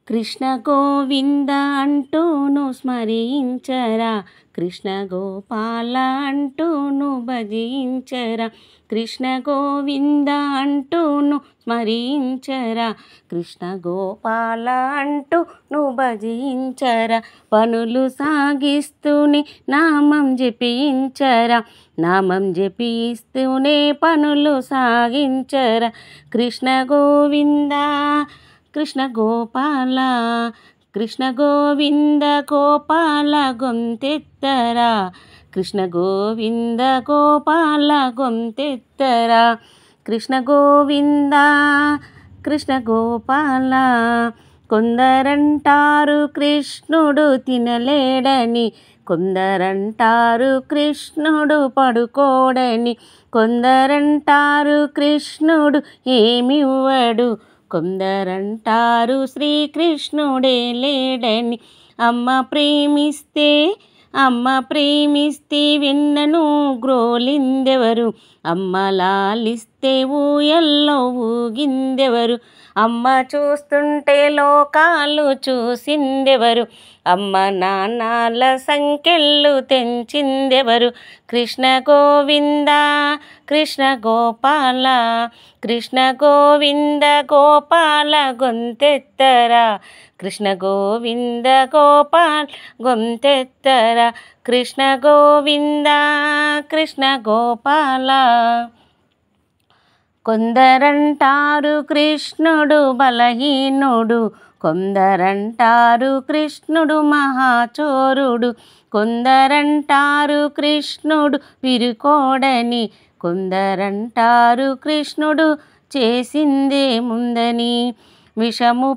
కృష్ణ గోవింద అంటూను స్మరించరా, కృష్ణ గోపాల అంటూను భజించరా, కృష్ణ గోవింద అంటూను స్మరించరా, కృష్ణ గోపాల అంటూను భజించరా, పనులు సాగిస్తూనే నామం జపించరా, నామం జపిస్తూనే పనులు సాగించరా, కృష్ణ గోవింద కృష్ణ గోపాల, కృష్ణ గోవింద గోపాల గొంతెత్తరా, కృష్ణ గోవింద గోపాల గొంతెత్తరా, కృష్ణ గోవింద కృష్ణ గోపాల. కొందరంటారు కృష్ణుడు తినలేడని, కొందరంటారు కృష్ణుడు పడుకోడని, కొందరంటారు కృష్ణుడు ఏమివ్వడు, కొందరంటారు శ్రీకృష్ణుడే లేడని. అమ్మ ప్రేమిస్తే వెన్నను గ్రోలిందెవరు, అమ్మ లాలిస్తే ఊయల్లో ఊగిందెవరు, అమ్మ చూస్తుంటే లోకాలు చూసిందెవరు, అమ్మ నాన్నాల సంకెళ్ళు తెంచిందెవరు, కృష్ణ గోవింద కృష్ణ గోపాల, కృష్ణ గోవింద గోపాల గొంతెత్తరా, కృష్ణ గోవింద గోపాల గొంతెత్తరా, కృష్ణ గోవింద కృష్ణ గోపాల. కొందరంటారు కృష్ణుడు బలహీనుడు, కొందరంటారు కృష్ణుడు మహాచోరుడు, కొందరంటారు కృష్ణుడు పిరుకోడని, కొందరంటారు కృష్ణుడు చేసిందేముందని. విషము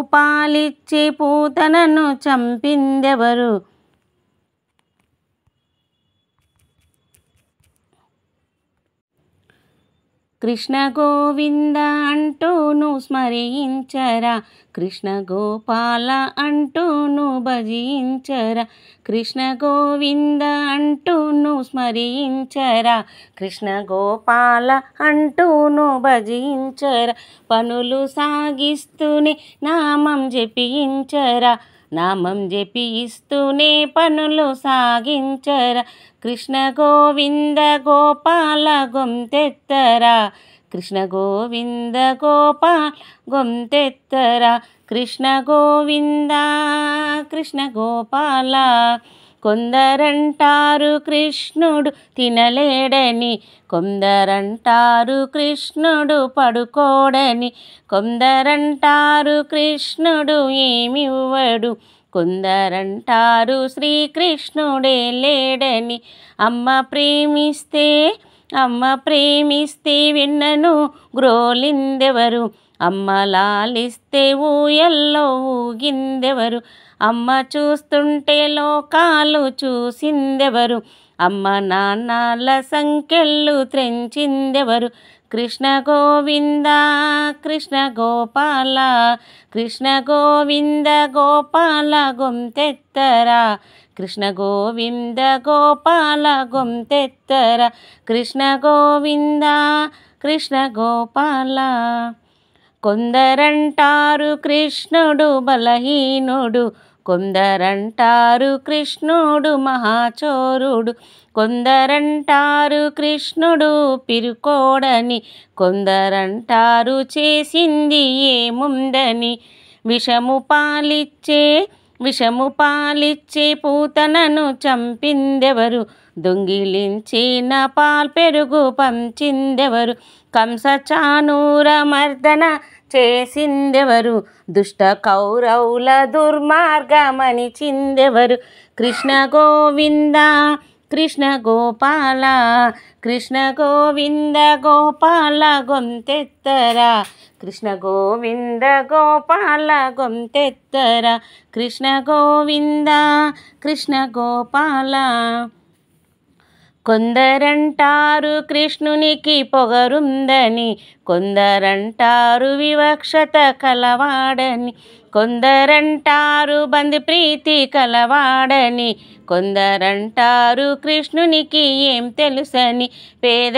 పాలిచ్చే పూతనను చంపిందెవరు, కృష్ణ గోవింద అంటూను స్మరించరా, కృష్ణ గోపాల అంటూను భజించరా, కృష్ణ గోవింద అంటూను స్మరించరా, కృష్ణ గోపాల అంటూను భజించరా, పనులు సాగిస్తూనే నామం జపించరా, నామం జపిస్తూనే పనులు సాగించరా, కృష్ణ గోవింద గోపాల గొంతెత్తరా, కృష్ణ గోవింద గోపాల గొంతెత్తరా, కృష్ణ గోవింద కృష్ణ గోపాల. కొందరంటారు కృష్ణుడు తినలేడని, కొందరంటారు కృష్ణుడు పడుకోడని, కొందరంటారు కృష్ణుడు ఏమివ్వడు, కొందరంటారు శ్రీకృష్ణుడే లేడని. అమ్మ ప్రేమిస్తే వెన్నను గ్రోలిందెవరు, అమ్మ లాలిస్తే ఊయల్లో ఊగిందెవరు, అమ్మ చూస్తుంటే లోకాలు చూసిందెవరు, అమ్మ నాన్నాల సంకెళ్ళు త్రెంచిందెవరు, కృష్ణ గోవింద కృష్ణ గోపాల, కృష్ణ గోవింద గోపాల గొంతెత్తరా, కృష్ణ గోవింద గోపాల గొంతెత్తరా, కృష్ణ గోవింద కృష్ణ గోపాల. కొందరంటారు కృష్ణుడు బలహీనుడు, కొందరంటారు కృష్ణుడు మహాచోరుడు, కొందరంటారు కృష్ణుడు పిరుకోడని, కొందరంటారు చేసింది ఏముందని. విషము పాలిచ్చే పూతనను చంపిందెవరు, దొంగిలించిన పెరుగు పంచిందెవరు, కంస చానూర మర్దన చేసిందెవరు, దుష్ట కౌరవుల దుర్మార్గమనిచిందెవరు, కృష్ణ గోవింద కృష్ణ గోపాల, కృష్ణ గోవింద గోపాల గొంతెత్తరా, కృష్ణ గోవింద గోపాల గొంతెత్తరా, కృష్ణ గోవింద కృష్ణ గోపాల. కొందరంటారు కృష్ణునికి పొగరుందని, కొందరంటారు వివక్షత కలవాడని, కొందరంటారు బంధు ప్రీతి కలవాడని, కొందరంటారు కృష్ణునికి ఏం తెలుసని. పేద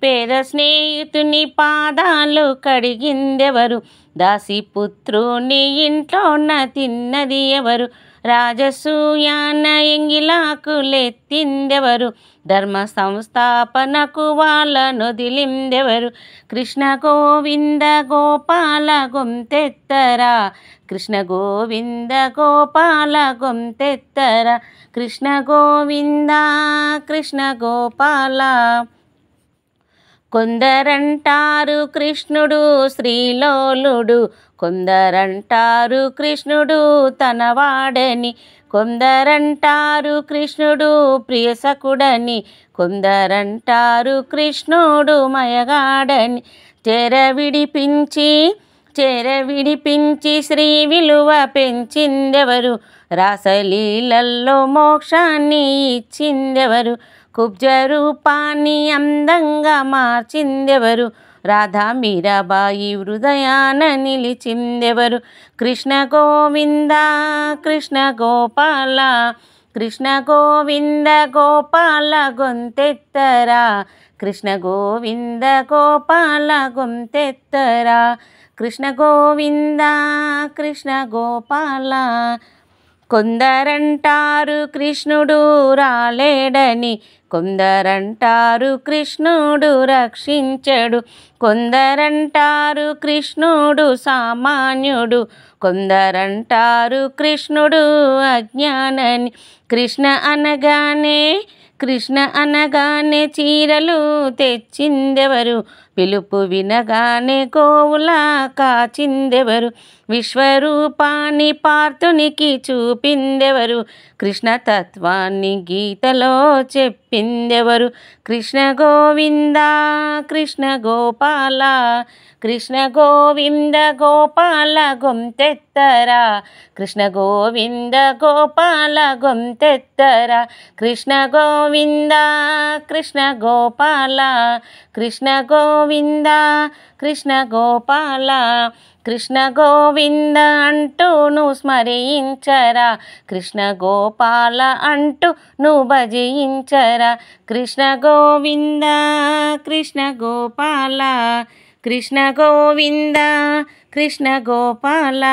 పేద స్నేహితుని పాదాలు కడిగిందెవరు? దాసిపుత్రుని ఇంట్లోన తిన్నది ఎవరు? రాజసూయాన ఎంగిలాకులెత్తిందెవరు? ధర్మ సంస్థాపనకు వాళ్ళనొదిలిందెవరు? కృష్ణ గోవింద గోపాల గొంతెత్తరా, కృష్ణ గోవింద గోపాల గొంతెత్తరా, కృష్ణ గోవింద కృష్ణ గోపాల. కొందరంటారు కృష్ణుడు శ్రీలోలుడు, కొందరంటారు కృష్ణుడు తనవాడని, కొందరంటారు కృష్ణుడు ప్రియసకుడని, కొందరంటారు కృష్ణుడు మయగాడని. చెరవిడిపించి శ్రీ విలువ పెంచిందెవరు? రాసలీలల్లో మోక్షాన్ని ఇచ్చిందెవరు? కుబ్జ రూపాన్ని అందంగా మార్చిందెవరు? రాధా మీరాబాయి హృదయాన నిలిచిందెవరు? కృష్ణ గోవింద కృష్ణ గోపాల, కృష్ణ గోవింద గోపాల గొంతెత్తరా, కృష్ణ గోవింద గోపాల గొంతెత్తరా, కృష్ణ గోవింద కృష్ణ గోపాల. కొందరంటారు కృష్ణుడు రాలేడని, కొందరంటారు కృష్ణుడు రక్షించడు, కొందరంటారు కృష్ణుడు సామాన్యుడు, కొందరంటారు కృష్ణుడు అజ్ఞానని. కృష్ణ అనగానే చీరలు తెచ్చిందెవరు? పిలుపు వినగానే గోవులా కాచిందెవరు? విశ్వరూపాన్ని పార్థునికి చూపిందెవరు? కృష్ణతత్వాన్ని గీతలో చెప్పిందెవరు? కృష్ణ గోవింద కృష్ణ గోపాల, కృష్ణ గోవింద గోపాల గొంతెత్తరా, కృష్ణ గోవింద గోపాల గొంతెత్తరా, కృష్ణ గోవింద కృష్ణ గోపాల, కృష్ణ గోవింద కృష్ణ గోపాల. కృష్ణ గోవింద అంటూ నువ్వు స్మరించరా, కృష్ణ గోపాల అంటూ నువ్వు భజించరా, కృష్ణ గోవింద కృష్ణ గోపాల, కృష్ణ గోవింద కృష్ణ గోపాల.